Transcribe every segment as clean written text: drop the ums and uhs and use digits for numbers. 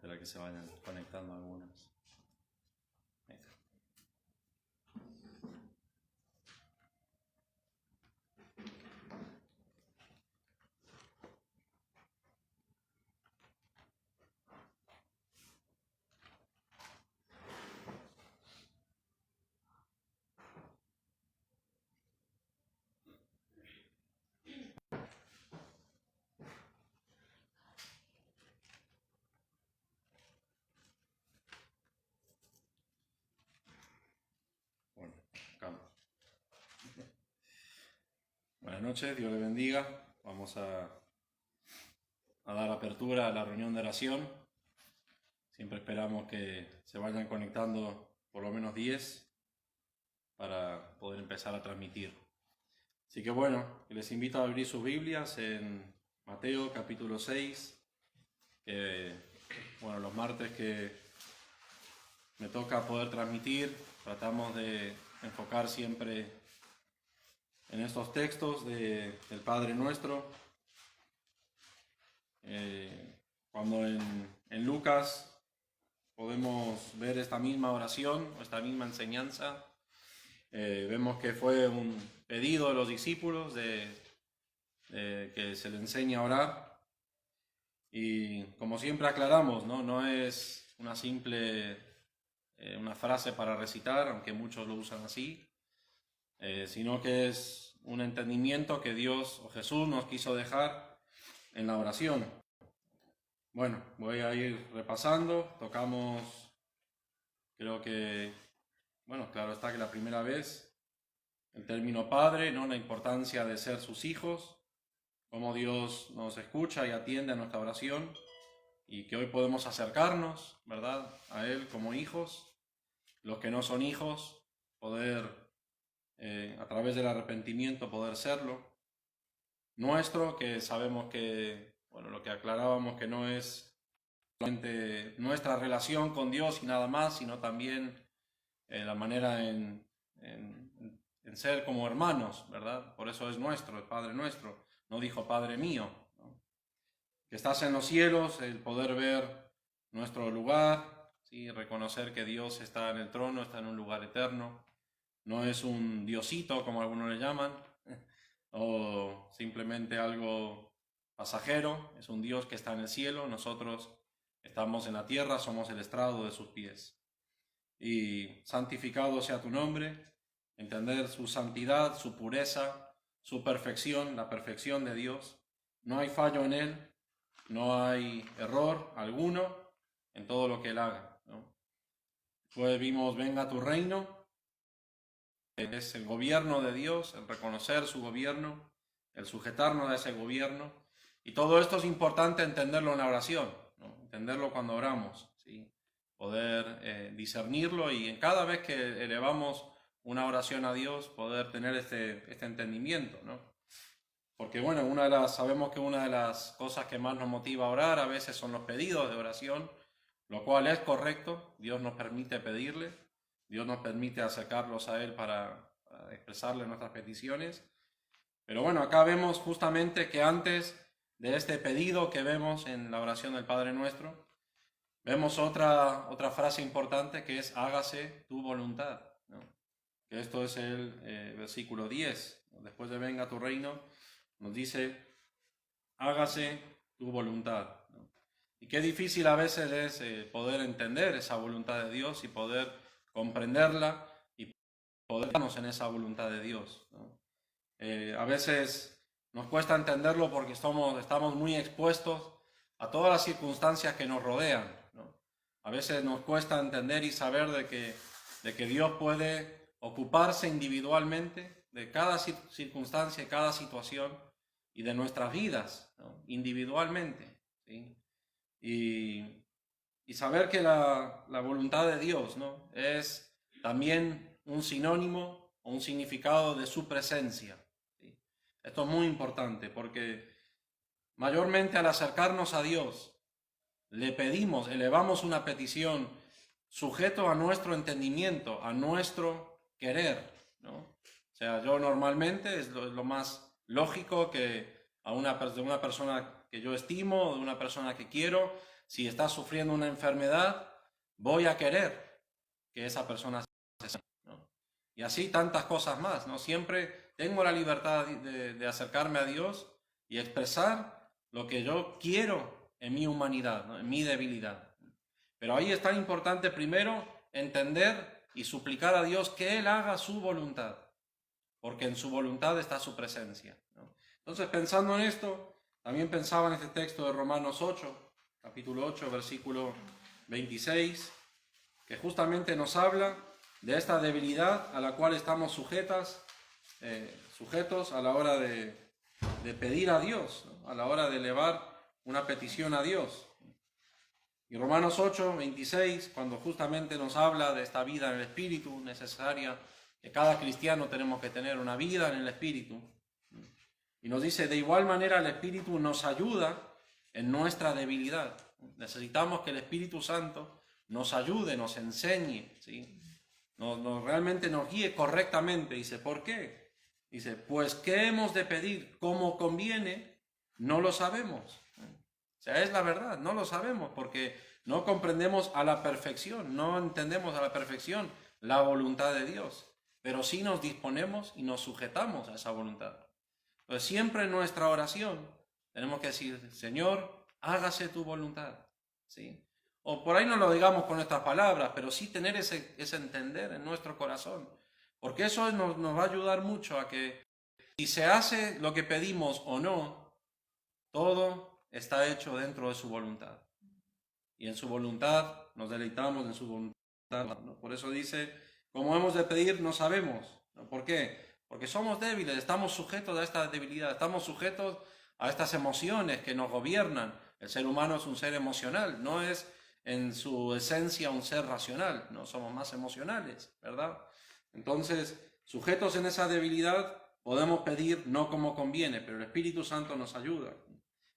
esperar que se vayan conectando algunas. Ahí está. Bueno, acá. Buenas noches, Dios le bendiga. Vamos a dar apertura a la reunión de oración. Siempre esperamos que se vayan conectando por lo menos 10 para poder empezar a transmitir. Así que bueno, les invito a abrir sus Biblias en Mateo capítulo 6. Bueno, los martes que me toca poder transmitir, tratamos de enfocar siempre en estos textos del Padre Nuestro. Cuando en Lucas podemos ver esta misma oración, esta misma enseñanza, vemos que fue un pedido de los discípulos de que se le enseñe a orar. Y como siempre aclaramos, no es una simple una frase para recitar, aunque muchos lo usan así, sino que es un entendimiento que Dios o Jesús nos quiso dejar en la oración. Bueno, voy a ir repasando. Tocamos, creo que, bueno, claro está que la primera vez, el término Padre, ¿no? La importancia de ser sus hijos, cómo Dios nos escucha y atiende a nuestra oración, y que hoy podemos acercarnos, ¿verdad?, a Él como hijos. Los que no son hijos, poder, a través del arrepentimiento, poder serlo. Nuestro, que sabemos que, bueno, lo que aclarábamos, que no es solamente nuestra relación con Dios y nada más, sino también la manera en ser como hermanos, ¿verdad? Por eso es nuestro, el Padre nuestro. No dijo Padre mío, ¿no? Que estás en los cielos, el poder ver nuestro lugar, ¿sí? Reconocer que Dios está en el trono, está en un lugar eterno. No es un diosito, como algunos le llaman, o simplemente algo pasajero. Es un Dios que está en el cielo, nosotros estamos en la tierra, somos el estrado de sus pies. Y santificado sea tu nombre, entender su santidad, su pureza, su perfección, la perfección de Dios. No hay fallo en Él, no hay error alguno en todo lo que Él haga, ¿no? Pues vimos, venga tu reino. Es el gobierno de Dios, el reconocer su gobierno, el sujetarnos a ese gobierno. Y todo esto es importante entenderlo en la oración, ¿no? Entenderlo cuando oramos, ¿sí? Poder discernirlo, y en cada vez que elevamos una oración a Dios, poder tener este entendimiento, ¿no? Porque bueno, sabemos que una de las cosas que más nos motiva a orar a veces son los pedidos de oración, lo cual es correcto. Dios nos permite pedirle, Dios nos permite acercarlos a Él para expresarle nuestras peticiones. Pero bueno, acá vemos justamente que antes de este pedido que vemos en la oración del Padre Nuestro, vemos otra frase importante, que es hágase tu voluntad, ¿no? Que esto es el versículo 10. Después de venga tu reino, nos dice hágase tu voluntad, ¿no? Y qué difícil a veces es poder entender esa voluntad de Dios y poder comprenderla y poder darnos en esa voluntad de Dios, ¿no? A veces nos cuesta entenderlo porque estamos muy expuestos a todas las circunstancias que nos rodean, ¿no? A veces nos cuesta entender y saber de que Dios puede ocuparse individualmente de cada circunstancia, cada situación y de nuestras vidas, ¿no? Individualmente, ¿sí? Y saber que la voluntad de Dios, ¿no?, es también un sinónimo o un significado de su presencia, ¿sí? Esto es muy importante porque mayormente al acercarnos a Dios, le pedimos, elevamos una petición sujeto a nuestro entendimiento, a nuestro querer, ¿no? O sea, yo normalmente es lo más lógico que de una persona que yo estimo, de una persona que quiero, si está sufriendo una enfermedad, voy a querer que esa persona se sane, ¿no? Y así tantas cosas más, ¿no? Siempre tengo la libertad de acercarme a Dios y expresar lo que yo quiero en mi humanidad, ¿no? En mi debilidad. Pero ahí es tan importante primero entender y suplicar a Dios que Él haga su voluntad, porque en su voluntad está su presencia, ¿no? Entonces, pensando en esto, también pensaba en este texto de Romanos 8, capítulo 8, versículo 26, que justamente nos habla de esta debilidad a la cual estamos sujetos a la hora de pedir a Dios, ¿no? A la hora de elevar una petición a Dios. Y Romanos 8, 26, cuando justamente nos habla de esta vida en el Espíritu necesaria, que cada cristiano tenemos que tener una vida en el Espíritu, y nos dice, de igual manera el Espíritu nos ayuda en nuestra debilidad. Necesitamos que el Espíritu Santo nos ayude, nos enseñe, ¿sí? Realmente nos guíe correctamente. Dice, ¿por qué? Dice, pues ¿qué hemos de pedir? ¿Cómo conviene? No lo sabemos. O sea, es la verdad, no lo sabemos porque no comprendemos a la perfección, no entendemos a la perfección la voluntad de Dios, pero sí nos disponemos y nos sujetamos a esa voluntad. Pues siempre en nuestra oración tenemos que decir, Señor, hágase tu voluntad, ¿sí? O por ahí no lo digamos con estas palabras, pero sí tener ese entender en nuestro corazón, porque eso nos va a ayudar mucho a que si se hace lo que pedimos o no, todo está hecho dentro de su voluntad. Y en su voluntad nos deleitamos en su voluntad, ¿no? Por eso dice, como hemos de pedir, no sabemos, ¿no? ¿Por qué? Porque somos débiles, estamos sujetos a esta debilidad, estamos sujetos a estas emociones que nos gobiernan. El ser humano es un ser emocional, no es en su esencia un ser racional, no somos más emocionales, ¿verdad? Entonces, sujetos en esa debilidad, podemos pedir no como conviene, pero el Espíritu Santo nos ayuda.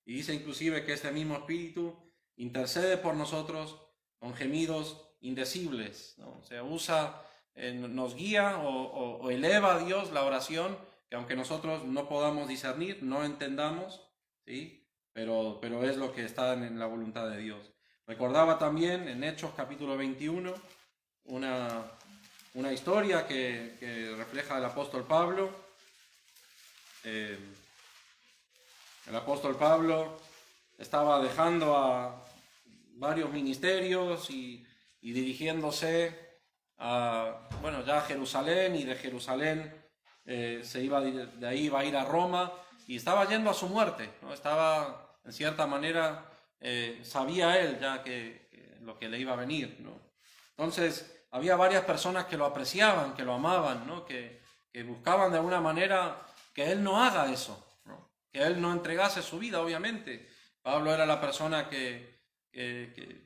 Y dice inclusive que este mismo Espíritu intercede por nosotros con gemidos indecibles, ¿no? O sea, nos guía o eleva a Dios la oración, que aunque nosotros no podamos discernir, no entendamos, ¿sí? Pero es lo que está en la voluntad de Dios. Recordaba también en Hechos capítulo 21 una historia que refleja el apóstol Pablo. El apóstol Pablo estaba dejando a varios ministerios y dirigiéndose ya a Jerusalén, y de Jerusalén de ahí iba a ir a Roma y estaba yendo a su muerte, ¿no? Estaba, en cierta manera, sabía él ya que lo que le iba a venir, ¿no? Entonces, había varias personas que lo apreciaban, que lo amaban, ¿no? Que buscaban de alguna manera que él no haga eso, ¿no? Que él no entregase su vida, obviamente. Pablo era la persona que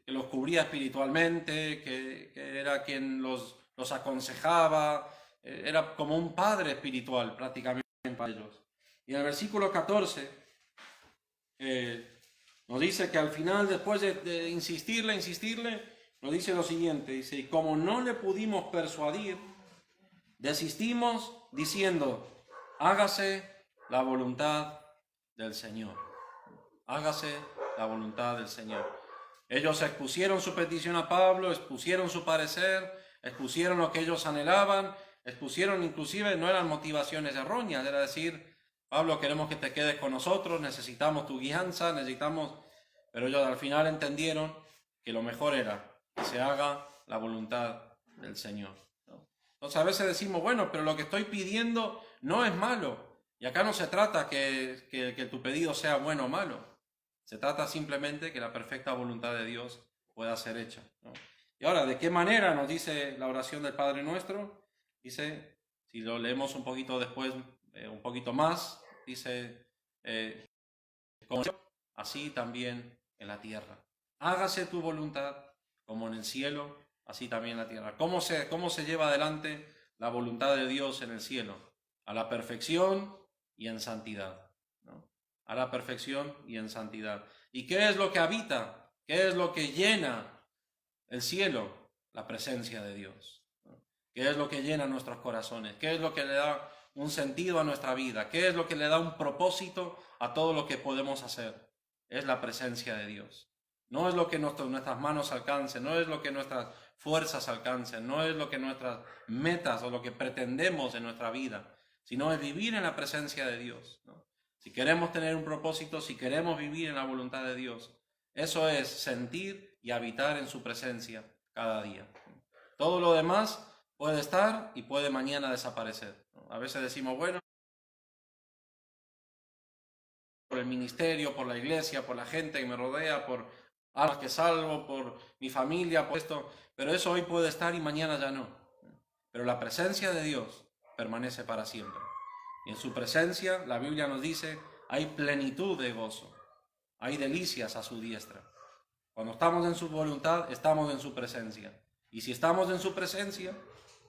los cubría espiritualmente, que era quien los aconsejaba, era como un padre espiritual prácticamente para ellos. Y en el versículo 14 nos dice que al final, después de insistirle, nos dice lo siguiente, dice, y como no le pudimos persuadir, desistimos diciendo, hágase la voluntad del Señor. Hágase la voluntad del Señor. Ellos expusieron su petición a Pablo, expusieron su parecer, expusieron lo que ellos anhelaban, expusieron inclusive, no eran motivaciones erróneas, era decir, Pablo, queremos que te quedes con nosotros, necesitamos tu guianza, pero ellos al final entendieron que lo mejor era que se haga la voluntad del Señor, ¿no? Entonces a veces decimos, bueno, pero lo que estoy pidiendo no es malo, y acá no se trata que tu pedido sea bueno o malo, se trata simplemente que la perfecta voluntad de Dios pueda ser hecha, ¿no? Y ahora, ¿de qué manera nos dice la oración del Padre Nuestro? Dice, si lo leemos un poquito después, un poquito más, dice, así también en la tierra. Hágase tu voluntad como en el cielo, así también en la tierra. ¿Cómo se lleva adelante la voluntad de Dios en el cielo? A la perfección y en santidad, ¿no? A la perfección y en santidad. ¿Y qué es lo que habita? ¿Qué es lo que llena el cielo? La presencia de Dios, ¿no? ¿Qué es lo que llena nuestros corazones? ¿Qué es lo que le da un sentido a nuestra vida? ¿Qué es lo que le da un propósito a todo lo que podemos hacer? Es la presencia de Dios. No es lo que nuestras manos alcancen, no es lo que nuestras fuerzas alcancen, no es lo que nuestras metas o lo que pretendemos en nuestra vida, sino es vivir en la presencia de Dios, ¿no? Si queremos tener un propósito, si queremos vivir en la voluntad de Dios, eso es sentir y habitar en su presencia cada día. Todo lo demás puede estar y puede mañana desaparecer, ¿no? A veces decimos, bueno, por el ministerio, por la iglesia, por la gente que me rodea, por almas que salvo, por mi familia, por esto, pero eso hoy puede estar y mañana ya no. Pero la presencia de Dios permanece para siempre. Y en su presencia, la Biblia nos dice, hay plenitud de gozo, hay delicias a su diestra. Cuando estamos en su voluntad, estamos en su presencia. Y si estamos en su presencia,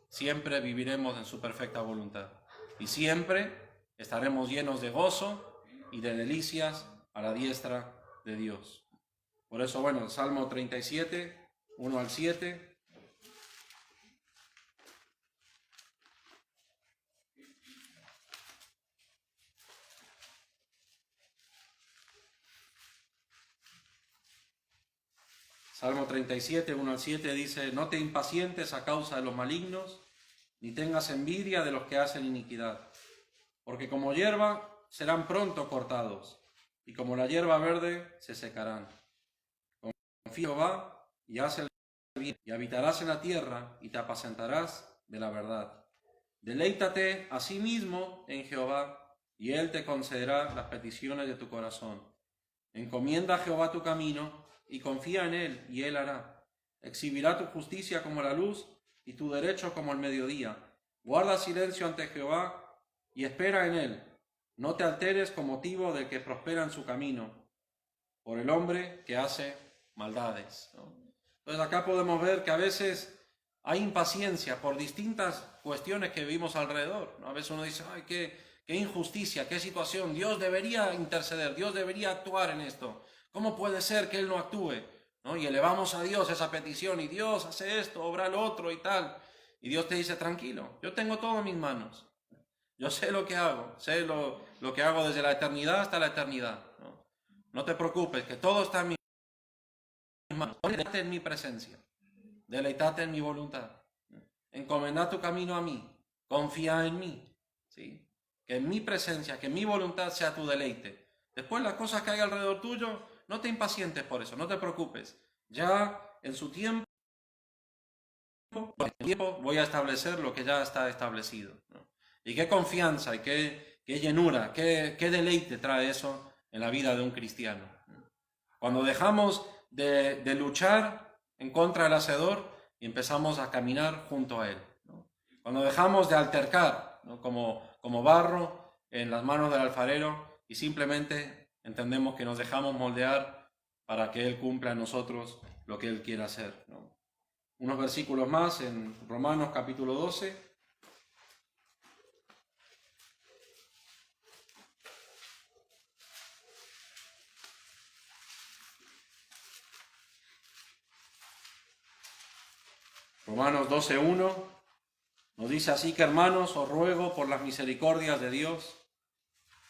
siempre viviremos en su perfecta voluntad. Y siempre estaremos llenos de gozo y de delicias a la diestra de Dios. Por eso, bueno, Salmo 37, 1 al 7. Salmo 37, 1 al 7 dice, no te impacientes a causa de los malignos, ni tengas envidia de los que hacen iniquidad, porque como hierba serán pronto cortados, y como la hierba verde se secarán. Confía en Jehová y haz el bien, y habitarás en la tierra, y te apacentarás de la verdad. Deleítate a sí mismo en Jehová, y él te concederá las peticiones de tu corazón. Encomienda a Jehová tu camino, y confía en él, y él hará. Exhibirá tu justicia como la luz, y tu derecho como el mediodía. Guarda silencio ante Jehová, y espera en él. No te alteres con motivo del que prospera en su camino, por el hombre que hace maldades, ¿no? Entonces acá podemos ver que a veces hay impaciencia por distintas cuestiones que vivimos alrededor, ¿no? A veces uno dice, ay, qué injusticia, qué situación, Dios debería interceder, Dios debería actuar en esto. ¿Cómo puede ser que Él no actúe? ¿No? Y elevamos a Dios esa petición, y Dios hace esto, obra lo otro y tal. Y Dios te dice, tranquilo, yo tengo todo en mis manos. Yo sé lo que hago, sé lo que hago desde la eternidad hasta la eternidad, ¿no? No te preocupes, que todo está en mis manos. Deleítate en mi presencia, deleítate en mi voluntad. Encomenda tu camino a mí, confía en mí, ¿sí? Que en mi presencia, que en mi voluntad sea tu deleite. Después las cosas que hay alrededor tuyo, no te impacientes por eso, no te preocupes. Ya en su tiempo voy a establecer lo que ya está establecido, ¿no? Y qué confianza y qué llenura, qué deleite trae eso en la vida de un cristiano. Cuando dejamos de luchar en contra del hacedor y empezamos a caminar junto a él, ¿no? Cuando dejamos de altercar, ¿no? como barro en las manos del alfarero, y simplemente entendemos que nos dejamos moldear para que él cumpla en nosotros lo que él quiere hacer, ¿no? Unos versículos más en Romanos capítulo 12. Romanos 12:1 nos dice así que, hermanos, os ruego por las misericordias de Dios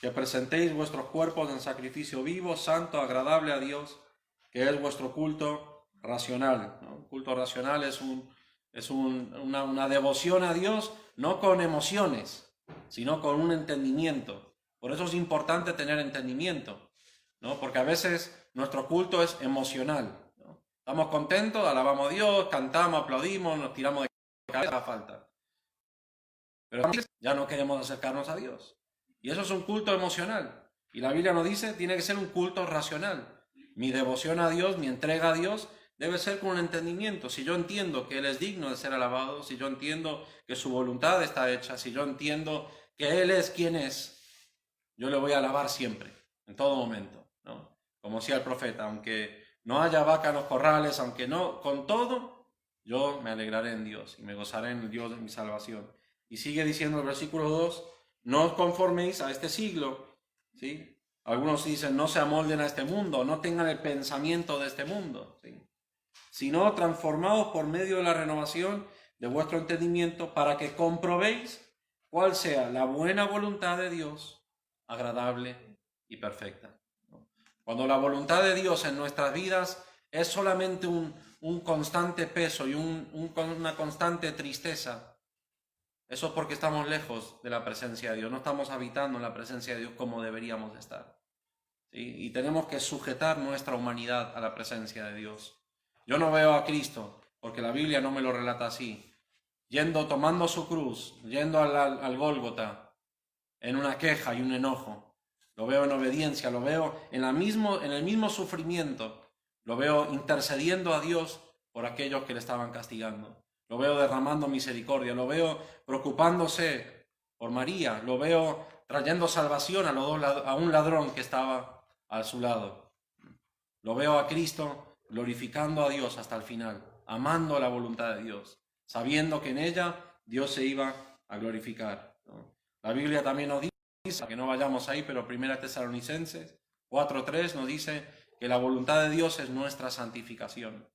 que presentéis vuestros cuerpos en sacrificio vivo, santo, agradable a Dios, que es vuestro culto racional, ¿no? Un culto racional es una devoción a Dios, no con emociones, sino con un entendimiento. Por eso es importante tener entendimiento, ¿no? Porque a veces nuestro culto es emocional, ¿no? Estamos contentos, alabamos a Dios, cantamos, aplaudimos, nos tiramos de cabeza a falta. Pero ya no queremos acercarnos a Dios. Y eso es un culto emocional. Y la Biblia nos dice, tiene que ser un culto racional. Mi devoción a Dios, mi entrega a Dios, debe ser con un entendimiento. Si yo entiendo que Él es digno de ser alabado, si yo entiendo que su voluntad está hecha, si yo entiendo que Él es quien es, yo le voy a alabar siempre, en todo momento, ¿no? Como decía el profeta, aunque no haya vaca en los corrales, aunque no, con todo, yo me alegraré en Dios y me gozaré en el Dios de mi salvación. Y sigue diciendo el versículo 2, no os conforméis a este siglo, ¿sí? Algunos dicen, no se amolden a este mundo, no tengan el pensamiento de este mundo, ¿sí? Sino transformaos por medio de la renovación de vuestro entendimiento para que comprobéis cuál sea la buena voluntad de Dios, agradable y perfecta. Cuando la voluntad de Dios en nuestras vidas es solamente un constante peso y una constante tristeza, eso es porque estamos lejos de la presencia de Dios, no estamos habitando en la presencia de Dios como deberíamos estar. ¿Sí? Y tenemos que sujetar nuestra humanidad a la presencia de Dios. Yo no veo a Cristo, porque la Biblia no me lo relata así, tomando su cruz, yendo al Gólgota, en una queja y un enojo. Lo veo en obediencia, lo veo en el mismo sufrimiento, lo veo intercediendo a Dios por aquellos que le estaban castigando. Lo veo derramando misericordia, lo veo preocupándose por María, lo veo trayendo salvación a un ladrón que estaba a su lado. Lo veo a Cristo glorificando a Dios hasta el final, amando la voluntad de Dios, sabiendo que en ella Dios se iba a glorificar. La Biblia también nos dice, que no vayamos ahí, pero 1 Tesalonicenses 4:3 nos dice que la voluntad de Dios es nuestra santificación.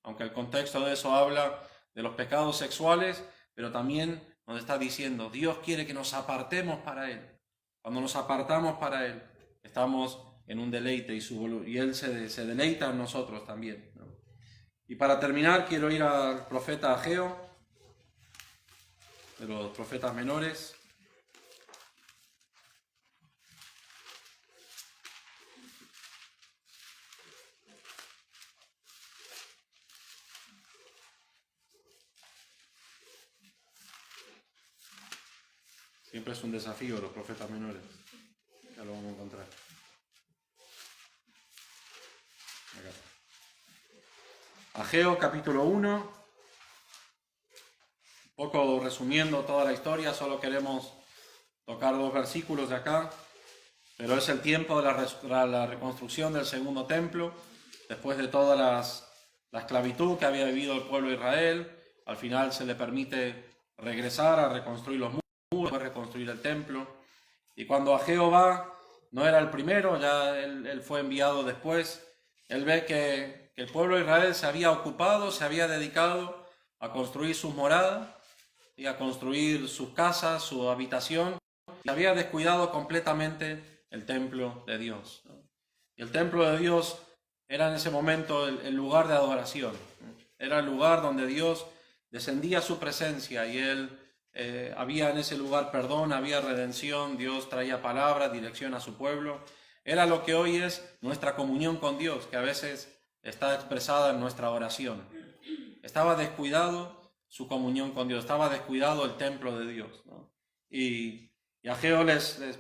Aunque el contexto de eso habla de los pecados sexuales, pero también nos está diciendo, Dios quiere que nos apartemos para Él. Cuando nos apartamos para Él, estamos en un deleite y Él se deleita en nosotros también, ¿no? Y para terminar, quiero ir al profeta Ageo, de los profetas menores. Siempre es un desafío los profetas menores. Ya lo vamos a encontrar. Acá. Ageo capítulo 1. Un poco resumiendo toda la historia, solo queremos tocar 2 versículos de acá. Pero es el tiempo de la reconstrucción del segundo templo, después de toda la esclavitud que había vivido el pueblo de Israel. Al final se le permite regresar a reconstruir los muros, a reconstruir el templo. Y cuando Ageo va, no era el primero, ya él fue enviado después. Él ve que el pueblo de Israel se había ocupado, se había dedicado a construir sus moradas y a construir sus casas, su habitación, y había descuidado completamente el templo de Dios. Y el templo de Dios era en ese momento el lugar de adoración. Era el lugar donde Dios descendía a su presencia y había en ese lugar perdón, había redención, Dios traía palabra, dirección a su pueblo. Era lo que hoy es nuestra comunión con Dios, que a veces está expresada en nuestra oración. Estaba descuidado su comunión con Dios, estaba descuidado el templo de Dios, ¿no? Y Ageo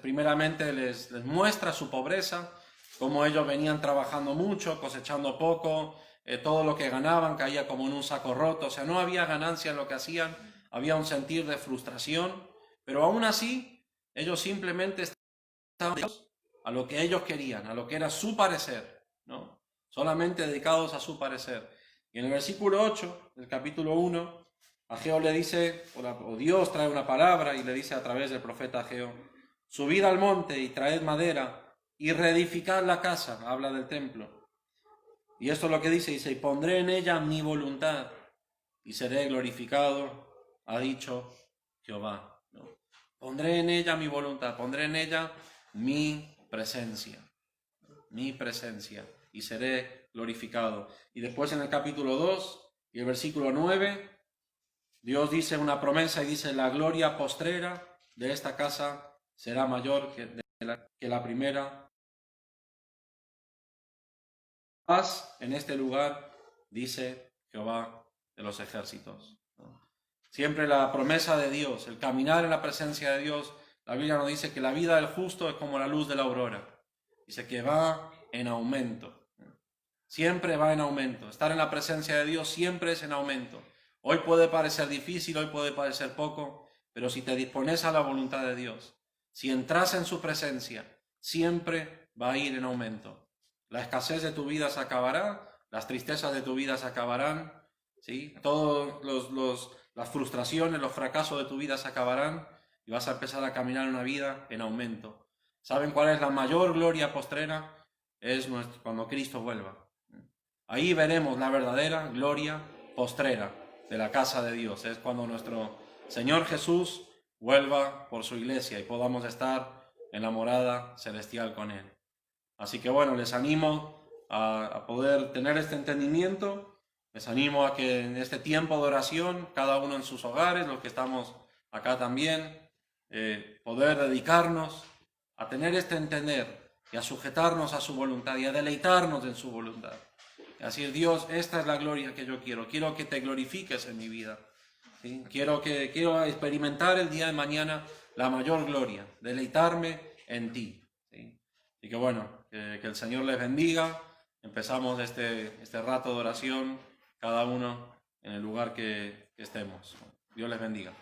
primeramente les muestra su pobreza, cómo ellos venían trabajando mucho, cosechando poco, todo lo que ganaban caía como en un saco roto, o sea, no había ganancia en lo que hacían, había un sentir de frustración, pero aún así ellos simplemente estaban dedicados a lo que ellos querían, a lo que era su parecer, ¿no? Solamente dedicados a su parecer. Y en el versículo 8 del capítulo 1, Ageo le dice, o Dios trae una palabra y le dice a través del profeta Ageo, subid al monte y traed madera y reedificad la casa, habla del templo. Y esto es lo que dice, y pondré en ella mi voluntad y seré glorificado, ha dicho Jehová, ¿no? Pondré en ella mi voluntad, pondré en ella mi presencia y seré glorificado. Y después en el capítulo 2 y el versículo 9, Dios dice una promesa y dice, la gloria postrera de esta casa será mayor que la primera. Paz en este lugar, dice Jehová de los ejércitos. Siempre la promesa de Dios, el caminar en la presencia de Dios. La Biblia nos dice que la vida del justo es como la luz de la aurora. Dice que va en aumento. Siempre va en aumento. Estar en la presencia de Dios siempre es en aumento. Hoy puede parecer difícil, hoy puede parecer poco, pero si te dispones a la voluntad de Dios, si entras en su presencia, siempre va a ir en aumento. La escasez de tu vida se acabará, las tristezas de tu vida se acabarán, ¿sí? Las frustraciones, los fracasos de tu vida se acabarán y vas a empezar a caminar una vida en aumento. ¿Saben cuál es la mayor gloria postrera? Es cuando Cristo vuelva. Ahí veremos la verdadera gloria postrera de la casa de Dios. Es cuando nuestro Señor Jesús vuelva por su iglesia y podamos estar en la morada celestial con Él. Así que bueno, les animo a poder tener este entendimiento. Les animo a que en este tiempo de oración, cada uno en sus hogares, los que estamos acá también, poder dedicarnos a tener este entender y a sujetarnos a su voluntad y a deleitarnos en su voluntad. Y decir, Dios, esta es la gloria que yo quiero que te glorifiques en mi vida. ¿Sí? Quiero experimentar el día de mañana la mayor gloria, deleitarme en ti. ¿Sí? Y que bueno, que el Señor les bendiga. Empezamos este rato de oración, cada uno en el lugar que estemos. Dios les bendiga.